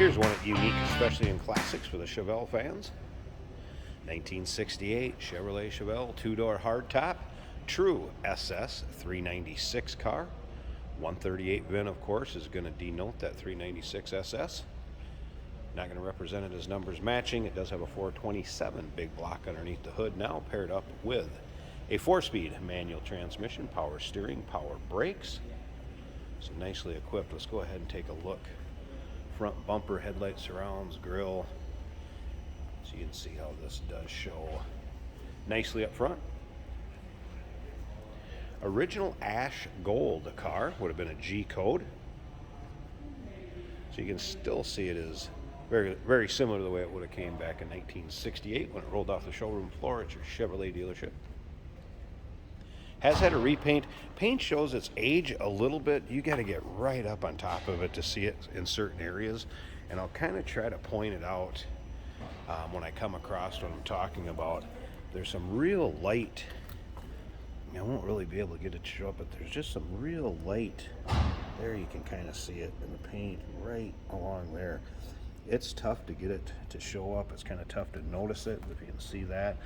Here's one at Unique, especially in classics for the Chevelle fans. 1968 Chevrolet Chevelle two-door hardtop, true SS 396 car. 138 VIN, of course, is going to denote that 396 SS. Not going to represent it as numbers matching. It does have a 427 big block underneath the hood now, paired up with a 4-speed manual transmission, power steering, power brakes. So nicely equipped. Let's go ahead and take a look. Front bumper, headlight surrounds, grille. So you can see how this does show nicely up front. Original ash gold car, would have been a G code. So you can still see it is very, very similar to the way it would have came back in 1968 when it rolled off the showroom floor at your Chevrolet dealership. Has had a repaint. Paint shows its age a little bit. You got to get right up on top of it to see it in certain areas. And I'll kind of try to point it out when I come across what I'm talking about. There's some real light. I won't really be able to get it to show up, but there's just some real light. There you can kind of see it in the paint right along there. It's tough to get it to show up. It's kind of tough to notice it, if you can see that.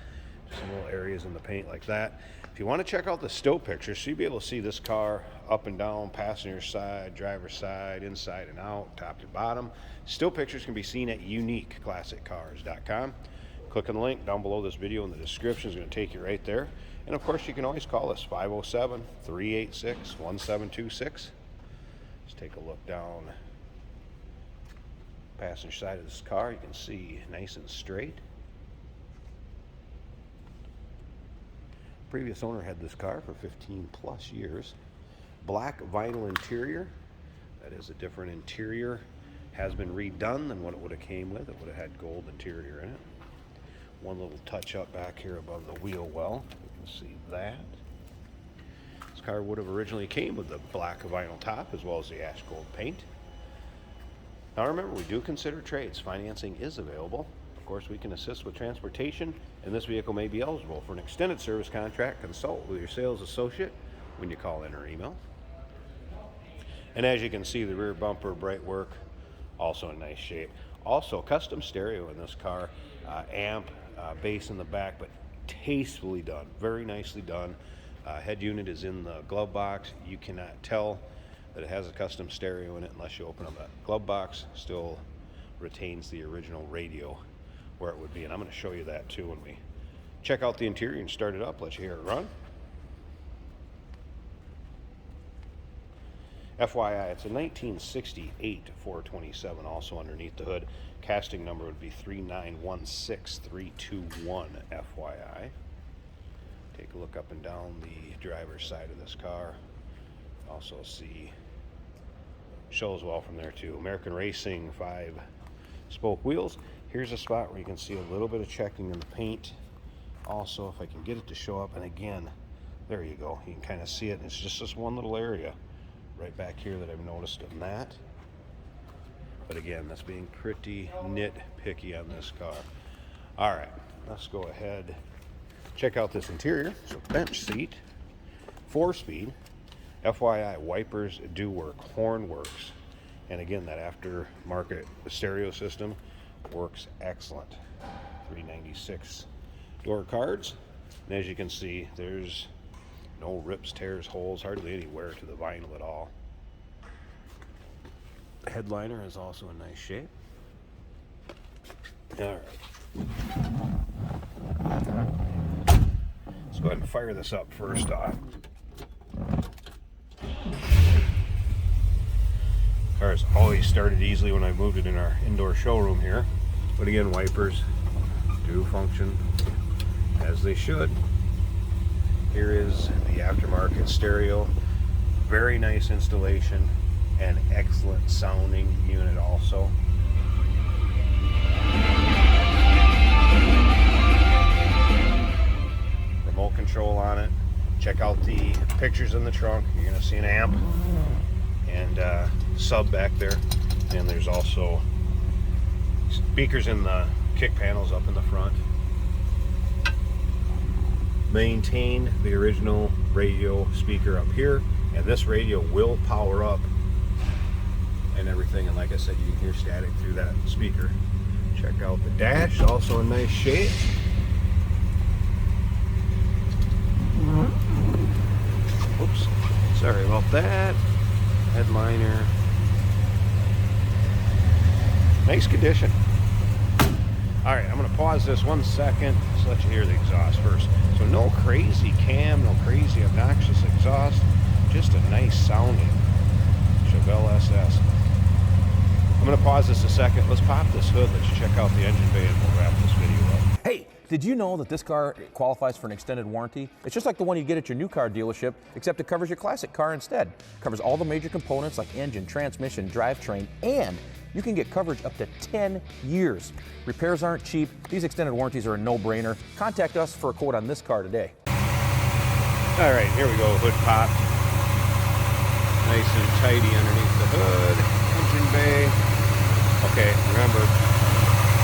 Some little areas in the paint like that. If you want to check out the still pictures, so you'll be able to see this car up and down, passenger side, driver's side, inside and out, top to bottom. Still pictures can be seen at uniqueclassiccars.com. Click on the link down below this video in the description. Is going to take you right there. And of course, you can always call us 507-386-1726. Let's take a look down passenger side of this car. You can see nice and straight. Previous owner had this car for 15 plus years. Black vinyl interior. That is a different interior. Has been redone than what it would have came with. It would have had gold interior in it. One little touch up back here above the wheel well. You can see that. This car would have originally came with the black vinyl top as well as the ash gold paint. Now remember, we do consider trades. Financing is available. Of course, we can assist with transportation, and this vehicle may be eligible for an extended service contract. Consult with your sales associate when you call in or email. And as you can see, the rear bumper, bright work, also in nice shape. Also, custom stereo in this car, amp, bass in the back, but tastefully done, very nicely done. Head unit is in the glove box. You cannot tell that it has a custom stereo in it unless you open up that glove box. Still retains the original radio where it would be, and I'm going to show you that too when we check out the interior and start it up. Let you hear it run. FYI, it's a 1968 427 also underneath the hood. Casting number would be 3916321, FYI. Take a look up and down the driver's side of this car. Also see, shows well from there too. American Racing 5-spoke wheels. Here's a spot where you can see a little bit of checking in the paint. Also, if I can get it to show up, and again, there you go. You can kind of see it. It's just this one little area right back here that I've noticed on that. But again, that's being pretty nitpicky on this car. All right, let's go ahead, check out this interior. So bench seat, 4-speed. FYI, wipers do work, horn works. And again, that aftermarket stereo system works excellent. 396 door cards. And as you can see, there's no rips, tears, holes, hardly any wear to the vinyl at all. The headliner is also in nice shape. All right. Let's go ahead and fire this up first off. Car's always started easily when I moved it in our indoor showroom here. But again, wipers do function as they should. Here is the aftermarket stereo. Very nice installation and excellent sounding unit also. Remote control on it. Check out the pictures in the trunk. You're going to see an amp and sub back there. And there's also speakers in the kick panels up in the front. Maintain the original radio speaker up here, and this radio will power up and everything. And like I said, you can hear static through that speaker. Check out the dash, also in nice shape. Oops, sorry about that. Headliner. Nice condition. All right, I'm gonna pause this 1 second. Just let you hear the exhaust first. So no crazy cam, no crazy obnoxious exhaust, just a nice sounding Chevelle SS. I'm gonna pause this a second. Let's pop this hood, let you check out the engine bay, and we'll wrap this video up. Hey, did you know that this car qualifies for an extended warranty? It's just like the one you get at your new car dealership, except it covers your classic car instead. It covers all the major components like engine, transmission, drivetrain, and you can get coverage up to 10 years. Repairs aren't cheap. These extended warranties are a no-brainer. Contact us for a quote on this car today. All right, here we go, hood pop. Nice and tidy underneath the hood. Engine bay. Okay, remember,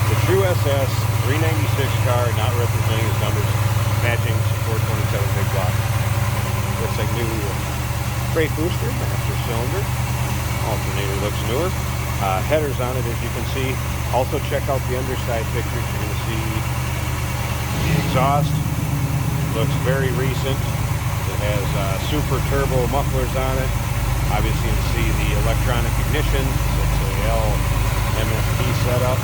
the true SS 396 car, not representing his numbers, matching 427 big block. Looks like new brake booster, master cylinder. Alternator looks newer. Headers on it, as you can see. Also check out the underside pictures. You're going to see the exhaust. Looks very recent. It has super turbo mufflers on it. Obviously you can see the electronic ignition. It's a MSP setup.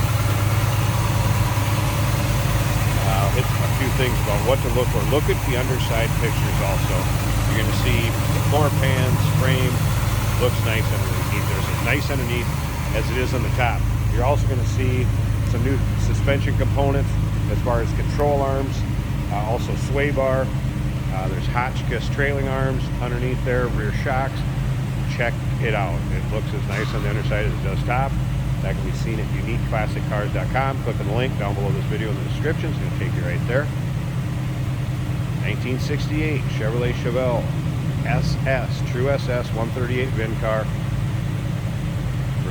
I'll hit a few things about what to look for. Look at the underside pictures also. You're going to see the floor pans, frame. Looks nice underneath. There's as nice underneath as it is on the top. You're also going to see some new suspension components as far as control arms, also sway bar. There's Hotchkiss trailing arms underneath there, rear shocks. Check it out. It looks as nice on the underside as it does top. That can be seen at uniqueclassiccars.com. Click on the link down below this video in the description. It's going to take you right there. 1968 Chevrolet Chevelle SS, true SS 138 VIN car.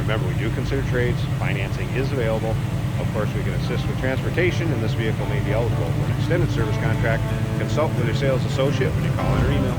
Remember, we do consider trades. Financing is available. Of course, we can assist with transportation, and this vehicle may be eligible for an extended service contract. Consult with your sales associate when you call in or email.